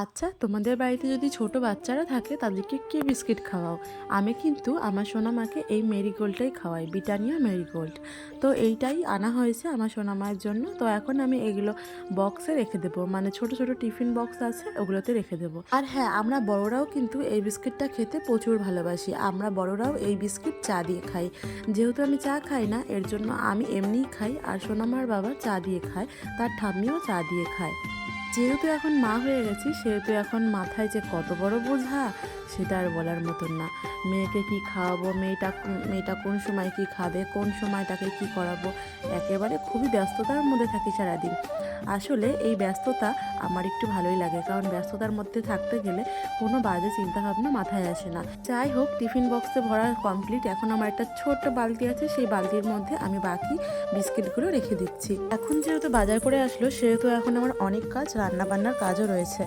আচ্ছা, তোমাদের বাড়িতে যদি ছোট বাচ্চারা থাকে তাদেরকে কি বিস্কিট খাওয়াও? আমি কিন্তু আমার সোনামাকে এই মেরিগোল্ডটাই খাওয়াই, ব্রিটানিয়া মেরিগোল্ড। তো এইটাই আনা হয়েছে আমার সোনামায়ের জন্য। তো এখন আমি এগুলো বক্সে রেখে দেবো, মানে ছোট ছোট টিফিন বক্স আছে ওগুলোতে রেখে দেবো। আর হ্যাঁ, আমরা বড়রাও কিন্তু এই বিস্কিটটা খেতে প্রচুর ভালোবাসি। আমরা বড়রাও এই বিস্কিট চা দিয়ে খাই। যেহেতু আমি চা খাই না, এর জন্য আমি এমনিই খাই, আর সোনামার বাবা চা দিয়ে খায়, তার ঠাম্মিও চা দিয়ে খায়। যেহেতু এখন মা হয়ে গেছি, সেহেতু এখন মাথায় যে কত বড় বোঝা সেটা আর বলার মতন না। মেয়েকে কি খাওয়াবো, মেয়েটা কোন সময় কি খাবে, কোন সময় তাকে কি করাবো, একেবারে খুবই ব্যস্ততার মধ্যে থাকি সারাদিন। আসলে এই ব্যস্ততা আমার একটু ভালোই লাগে, কারণ ব্যস্ততার মধ্যে থাকতে গেলে কোনো বাজে চিন্তাভাবনা মাথায় আসে না। যাই হোক, টিফিন বক্সে ভরা কমপ্লিট। এখন আমার একটা ছোট্ট বালতি আছে, সেই বালতির মধ্যে আমি বাকি বিস্কিটগুলো রেখে দিচ্ছি। এখন যেহেতু বাজার করে আসলো, সেহেতু এখন আমার অনেক কাজ, রান্না বান্নার কাজও রয়েছে।